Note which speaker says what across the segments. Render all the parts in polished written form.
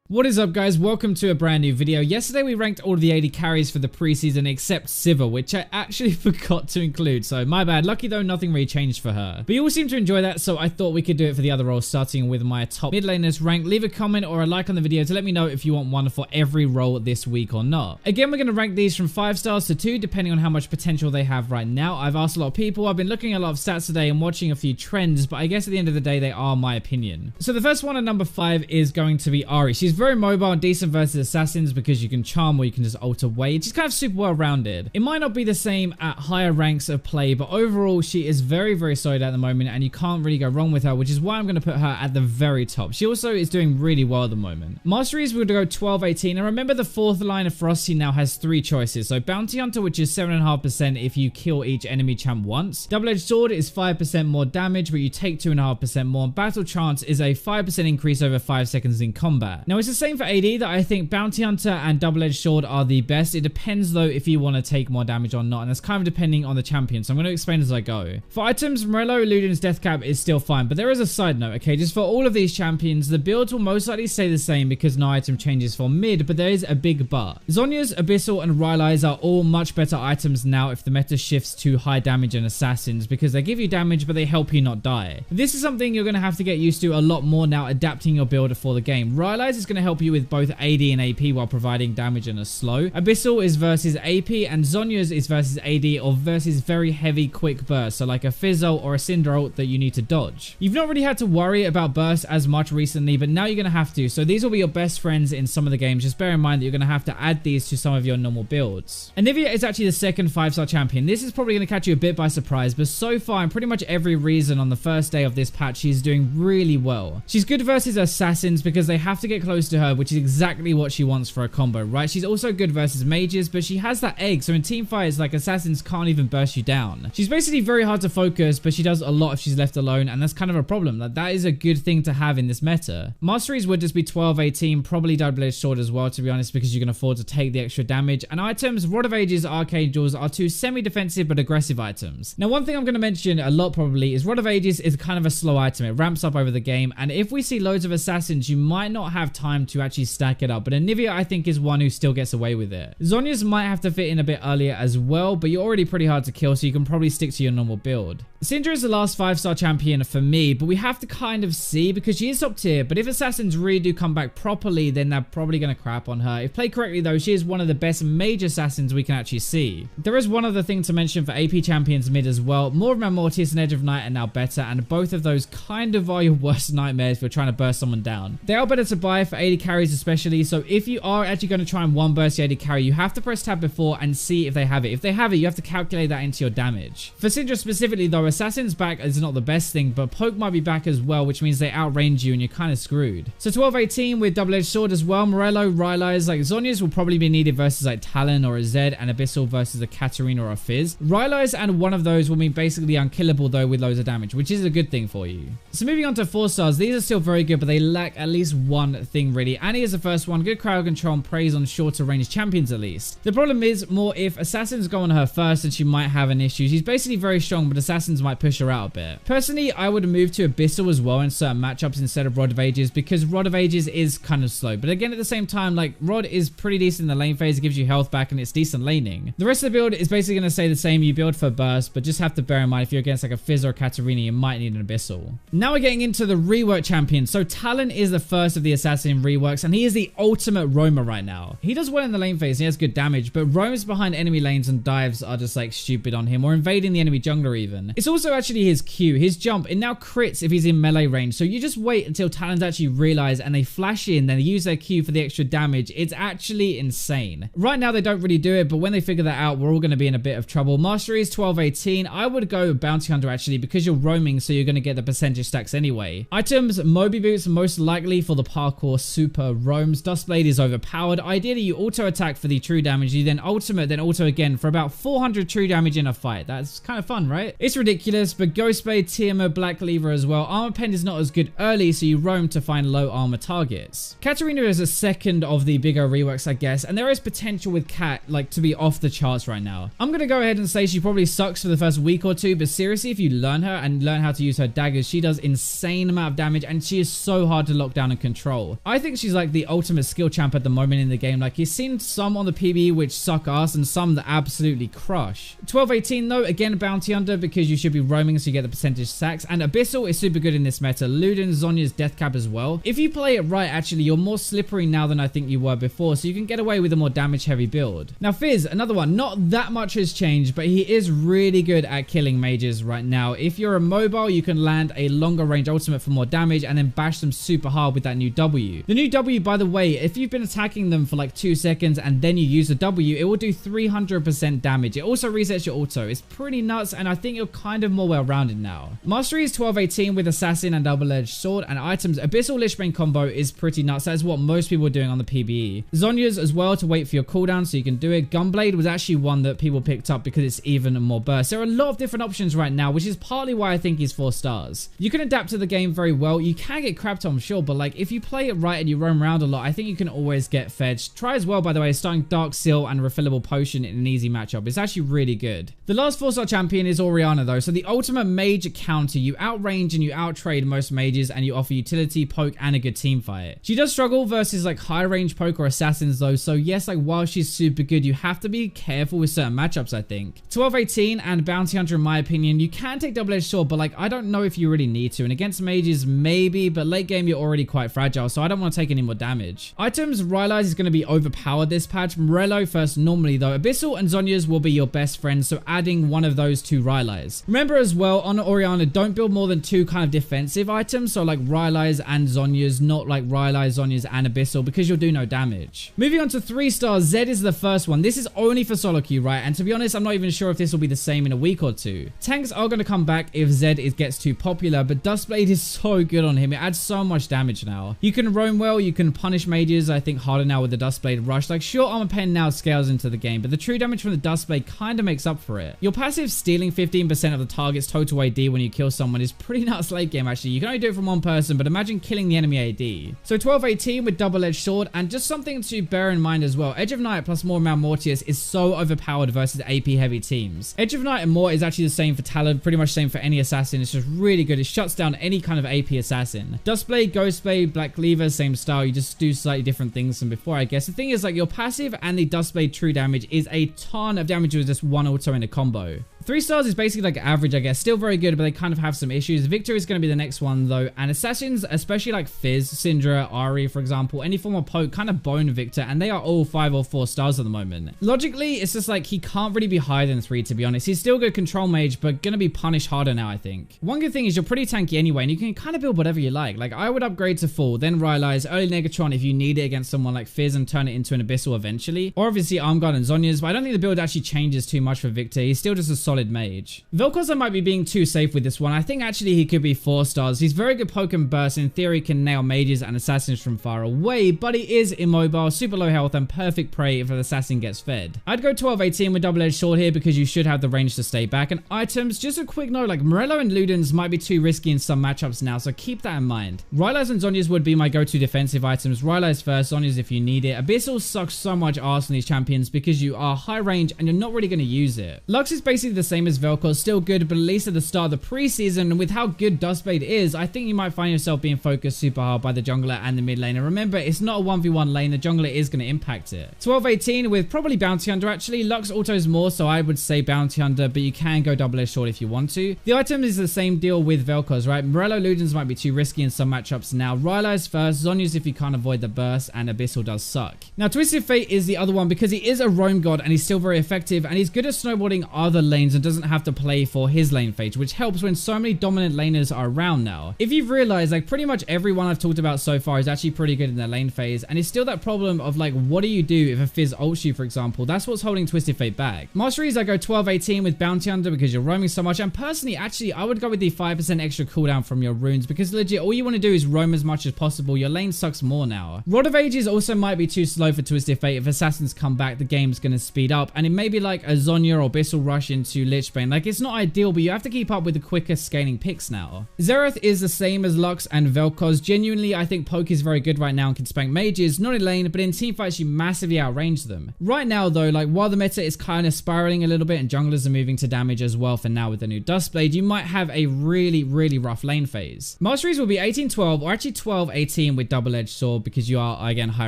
Speaker 1: What is up, guys? Welcome to a brand new video. Yesterday we ranked all of the AD carries for the preseason except Sivir, which I actually forgot to include, so my bad. Lucky though, nothing really changed for her. But you all seem to enjoy that, so I thought we could do it for the other roles, starting with my top mid laners rank. Leave a comment or a like on the video to let me know if you want one for every role this week or not. Again, we're going to rank these from 5 stars to 2, depending on how much potential they have right now. I've asked a lot of people, I've been looking at a lot of stats today and watching a few trends, but I guess at the end of the day, they are my opinion. So the first one at number 5 is going to be Ahri. She's very mobile and decent versus assassins because you can charm or you can just ult away. She's kind of super well rounded. It might not be the same at higher ranks of play, but overall she is very, very solid at the moment and you can't really go wrong with her, which is why I'm going to put her at the very top. She also is doing really well at the moment. Masteries would go 12, 18, and remember the fourth line of Frosty now has 3 choices. So Bounty Hunter, which is 7.5% if you kill each enemy champ once. Double-Edged Sword is 5% more damage, but you take 2.5% more. And Battle Chance is a 5% increase over 5 seconds in combat. Now it's the same for AD, that I think Bounty Hunter and Double-Edged Sword are the best. It depends though if you want to take more damage or not, and that's kind of depending on the champion, so I'm going to explain as I go. For items, Morello Luden's Death Cap is still fine, but there is a side note, okay? Just for all of these champions, the builds will most likely stay the same because no item changes for mid, but there is a big but. Zhonya's, Abyssal, and Rylai's are all much better items now if the meta shifts to high damage and assassins, because they give you damage but they help you not die. This is something you're going to have to get used to a lot more now, adapting your build for the game. Rylai's is going to help you with both AD and AP while providing damage and a slow. Abyssal is versus AP and Zhonya's is versus AD or versus very heavy quick burst, so like a Fizzle or a Cinder ult that you need to dodge. You've not really had to worry about burst as much recently, but now you're going to have to, so these will be your best friends in some of the games. Just bear in mind that you're going to have to add these to some of your normal builds. Anivia is actually the second 5-star champion. This is probably going to catch you a bit by surprise, but so far in pretty much every reason on the first day of this patch, she's doing really well. She's good versus assassins because they have to get close to her, which is exactly what she wants for a combo, right? She's also good versus mages, but she has that egg, so in team fights, like, assassins can't even burst you down. She's basically very hard to focus, but she does a lot if she's left alone, and that's kind of a problem. Like, that is a good thing to have in this meta. Masteries would just be 12, 18, probably Double-Edged Sword as well, to be honest, because you can afford to take the extra damage. And items, Rod of Ages, Archangels are 2 semi-defensive but aggressive items. Now, one thing I'm going to mention a lot probably is Rod of Ages is kind of a slow item. It ramps up over the game, and if we see loads of assassins, you might not have time to actually stack it up, but Anivia, I think, is one who still gets away with it. Zhonya's might have to fit in a bit earlier as well, but you're already pretty hard to kill, so you can probably stick to your normal build. Syndra is the last 5-star champion for me, but we have to kind of see because she is top tier, but if assassins really do come back properly, then they're probably going to crap on her. If played correctly though, she is one of the best mage assassins we can actually see. There is one other thing to mention for AP champions mid as well. More of Mortius and Edge of Night are now better, and both of those kind of are your worst nightmares if you're trying to burst someone down. They are better to buy for AD carries especially, so if you are actually going to try and one burst the AD carry, you have to press tab before and see if they have it. If they have it, you have to calculate that into your damage. For Syndra specifically though, Assassin's back is not the best thing, but Poke might be back as well, which means they outrange you and you're kind of screwed. So 12, 18 with Double-Edged Sword as well. Morello, Rylai's, like Zhonya's will probably be needed versus like Talon or a Zed, and Abyssal versus a Katarina or a Fizz. Rylai's and one of those will be basically unkillable though with loads of damage, which is a good thing for you. So moving on to 4 stars, these are still very good, but they lack at least one thing really. Annie is the first one, good crowd control and preys on shorter range champions at least. The problem is more if assassins go on her first, and she might have an issue. She's basically very strong, but assassins might push her out a bit. Personally, I would move to Abyssal as well in certain matchups instead of Rod of Ages, because Rod of Ages is kind of slow, but again at the same time, like, Rod is pretty decent in the lane phase. It gives you health back and it's decent laning. The rest of the build is basically going to stay the same. You build for burst, but just have to bear in mind if you're against like a Fizz or a Katarina, you might need an Abyssal. Now we're getting into the rework champions. So Talon is the first of the assassin reworks, and he is the ultimate roamer right now. He does well in the lane phase, he has good damage, but roams behind enemy lanes and dives are just like stupid on him, or invading the enemy jungler even. It's also actually his Q, his jump, it now crits if he's in melee range, so you just wait until Talons actually realize and they flash in, then they use their Q for the extra damage. It's actually insane. Right now they don't really do it, but when they figure that out, we're all going to be in a bit of trouble. Masteries 12, 18, I would go Bounty Hunter actually, because you're roaming, so you're going to get the percentage stacks anyway. Items, Moby Boots most likely for the parkour super roams. Dustblade is overpowered. Ideally you auto attack for the true damage, you then ultimate, then auto again for about 400 true damage in a fight. That's kind of fun, right? It's ridiculous, but Ghostblade, Tiamat, Black Cleaver as well. Armor Pen is not as good early, so you roam to find low armor targets. Katarina is a second of the bigger reworks, I guess, and there is potential with Kat, like, to be off the charts right now. I'm gonna go ahead and say she probably sucks for the first week or two, but seriously, if you learn her and learn how to use her daggers, she does insane amount of damage, and she is so hard to lock down and control. I think she's like the ultimate skill champ at the moment in the game. Like, you've seen some on the PvE which suck ass and some that absolutely crush. 12-18 though, again bounty hunter because you should be roaming so you get the percentage sacks, and Abyssal is super good in this meta. Luden, Zhonya's death cap as well. If you play it right, actually, you're more slippery now than I think you were before, so you can get away with a more damage heavy build. Now Fizz, another one, not that much has changed, but he is really good at killing mages right now. If you're a mobile, you can land a longer range ultimate for more damage and then bash them super hard with that new W. The new W, by the way, if you've been attacking them for like 2 seconds and then you use the W, it will do 300% damage. It also resets your auto. It's pretty nuts, and I think you're kind of more well-rounded now. Mastery is 12-18 with assassin and double-edged sword, and items Abyssal Lichbane combo is pretty nuts. That is what most people are doing on the PvE. Zhonya's as well to wait for your cooldown so you can do it. Gunblade was actually one that people picked up because it's even more burst. There are a lot of different options right now, which is partly why I think he's 4 stars. You can adapt to the game very well. You can get crapped on, sure, but like if you play it right and you roam around a lot, I think you can always get fed. Try as well, by the way, starting Dark Seal and Refillable Potion in an easy matchup. It's actually really good. The last 4-star champion is Orianna though, so the ultimate mage counter. You outrange and you outtrade most mages, and you offer utility, poke, and a good team fight. She does struggle versus like high range poke or assassins though, so yes, like while she's super good, you have to be careful with certain matchups, I think. 12-18 and bounty hunter, in my opinion, you can take double-edged sword, but like I don't know if you really need to, and against mages maybe, but late game you're already quite fragile, so I don't want to take any more damage. Items, Rylai's is going to be overpowered this patch. Morello first normally though. Abyssal and Zhonya's will be your best friends, so adding one of those to Rylai's. Remember as well, on Orianna, don't build more than 2 kind of defensive items, so like Rylai's and Zhonya's, not like Rylai's, Zhonya's, and Abyssal, because you'll do no damage. Moving on to 3 stars, Zed is the first one. This is only for solo queue, right? And to be honest, I'm not even sure if this will be the same in a week or 2. Tanks are going to come back if Zed gets too popular, but Dustblade is so good on him. It adds so much damage now. You can roam well, you can punish mages, I think, harder now with the Dustblade rush. Like, sure, armor pen now scales into the game, but the true damage from the Dustblade kind of makes up for it. Your passive stealing 15% of the target's total AD when you kill someone is pretty nuts late game, actually. You can only do it from one person, but imagine killing the enemy AD. So 12-18 with double-edged sword, and just something to bear in mind as well, Edge of Night plus more Mount Mortius is so overpowered versus AP heavy teams. Edge of Night and more is actually the same for Talon, pretty much same for any assassin. It's just really good. It shuts down any kind of AP assassin. Dustblade, Ghostblade, Black Cleaver, same style. You just do slightly different things than before, I guess. The thing is, like, your passive and the Dustblade true damage is a ton of damage with just one auto in a combo. 3 stars is basically like average, I guess. Still very good, but they kind of have some issues. Victor is going to be the next one, though. And assassins, especially like Fizz, Syndra, Ari, for example, any form of poke, kind of bone Victor, and they are all 5 or 4 stars at the moment. Logically, it's just like he can't really be higher than 3, to be honest. He's still good control mage, but going to be punished harder now, I think. One good thing is you're pretty tanky anyway, and you can kind of build whatever you like. Like, I would upgrade to full, then Rylai's, early Negatron if you need it against someone like Fizz and turn it into an Abyssal eventually. Or obviously Armguard and Zhonya's, but I don't think the build actually changes too much for Victor. He's still just a solid mage. Vel'Koz, I might be being too safe with this one. I think actually he could be 4 stars. He's very good poke and burst. In theory, can nail mages and assassins from far away, but he is immobile, super low health, and perfect prey if an assassin gets fed. I'd go 12-18 with double-edged sword here because you should have the range to stay back. And items, just a quick note, like Morello and Luden's might be too risky in some matchups now, so keep that in mind. Rylai's and Zhonya's would be my go-to defensive items. Rylai's first, Zhonya's if you need it. Abyssal sucks so much arse on these champions because you are high range and you're not really going to use it. Lux is basically the same as Vel'Koz, still good, but at least at the start of the preseason, and with how good Dustblade is, I think you might find yourself being focused super hard by the jungler and the mid lane. And remember, it's not a 1v1 lane, the jungler is going to impact it. 12-18 with probably Bounty Hunter actually. Lux autos more, so I would say Bounty Hunter, but you can go double-edged sword if you want to. The item is the same deal with Vel'Koz, right? Morello Luden's might be too risky in some matchups now. Rylai's first, Zhonya's if you can't avoid the burst, and Abyssal does suck. Now, Twisted Fate is the other one because he is a roam god and he's still very effective, and he's good at snowballing other lanes and doesn't have to play for his lane fate, which helps when so many dominant laners are around now. If you've realized, like, pretty much everyone I've talked about so far is actually pretty good in their lane phase, and it's still that problem of like, what do you do if a Fizz ults you, for example? That's what's holding Twisted Fate back. Masteries, I go 12-18 with Bounty Hunter because you're roaming so much, and personally, actually, I would go with the 5% extra cooldown from your runes because legit, all you want to do is roam as much as possible. Your lane sucks more now. Rod of Ages also might be too slow for Twisted Fate. If assassins come back, the game's going to speed up, and it may be like a Zhonya or Abyssal rush into Lichbane. Like, it's not ideal, but you have to keep up with the quicker scaling picks now. Xerath is the same as Lux and Vel'Koz. Genuinely, I think Poke is very good right now and can spank mages, not in lane, but in teamfights you massively outrange them. Right now though, like while the meta is kind of spiraling a little bit and junglers are moving to damage as well for now with the new Duskblade, you might have a really rough lane phase. Masteries will be 18-12 or actually 12-18 with double-edged sword because you are again high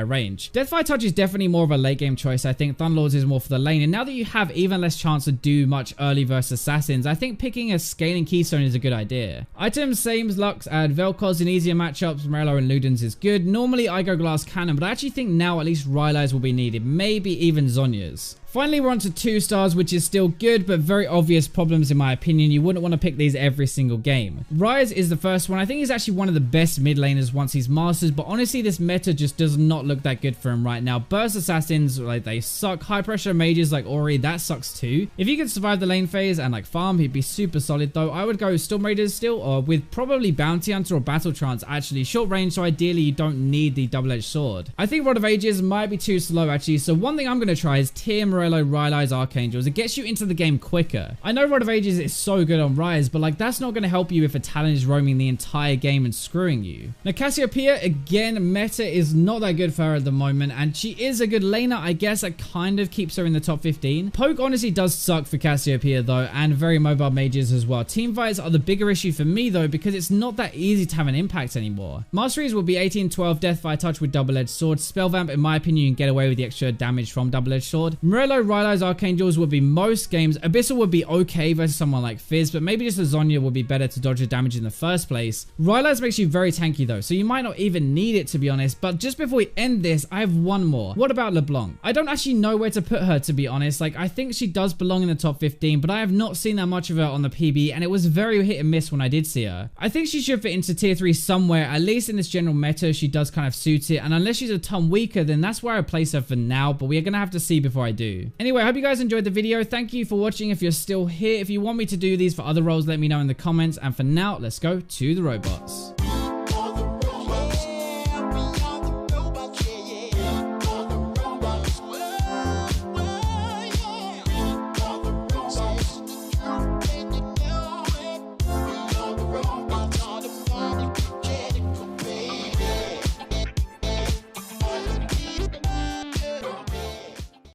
Speaker 1: range. Deathfire Touch is definitely more of a late game choice. I think Thunderlords is more for the lane, and now that you have even less chance to do much early versus assassins, I think picking a scaling keystone is a good idea. Items same as Lux and Vel'Koz in easier matchups. Morello and Ludens is good. Normally I go Glass Cannon, but I actually think now at least Rylai's will be needed, maybe even Zhonya's. Finally, we're on to 2 stars, which is still good, but very obvious problems in my opinion. You wouldn't want to pick these every single game. Ryze is the first one. I think he's actually one of the best mid laners once he's mastered, but honestly, this meta just does not look that good for him right now. Burst assassins, like, they suck. High pressure mages like Ori, that sucks too. If he could survive the lane phase and like farm, he'd be super solid though. I would go Storm Raiders still, or with probably Bounty Hunter or Battle Trance actually. Short range, so ideally you don't need the double-edged sword. I think Rod of Ages might be too slow actually, so one thing I'm going to try is tier Morello, Rylai's Archangels. It gets you into the game quicker. I know Rod of Ages is so good on Ryze, but like that's not going to help you if a talent is roaming the entire game and screwing you. Now Cassiopeia, again, meta is not that good for her at the moment, and she is a good laner, I guess. That kind of keeps her in the top 15. Poke honestly does suck for Cassiopeia though, and very mobile mages as well. Teamfights are the bigger issue for me though, because it's not that easy to have an impact anymore. Masteries will be 18-12 Deathfire Touch with double-edged sword. Spellvamp, in my opinion, you can get away with the extra damage from double-edged sword. Morello, Rylai's Archangels would be most games. Abyssal would be okay versus someone like Fizz, but maybe just a Zhonya would be better to dodge the damage in the first place. Rylai's makes you very tanky though, so you might not even need it to be honest. But just before we end this, I have one more. What about LeBlanc? I don't actually know where to put her, to be honest. Like, I think she does belong in the top 15, but I have not seen that much of her on the PB, and it was very hit and miss when I did see her. I think she should fit into tier 3 somewhere, at least in this general meta. She does kind of suit it, and unless she's a ton weaker, then that's where I place her for now, but we're gonna have to see before I do. Anyway, I hope you guys enjoyed the video. Thank you for watching if you're still here. If you want me to do these for other roles, let me know in the comments, and for now, let's go to the robots.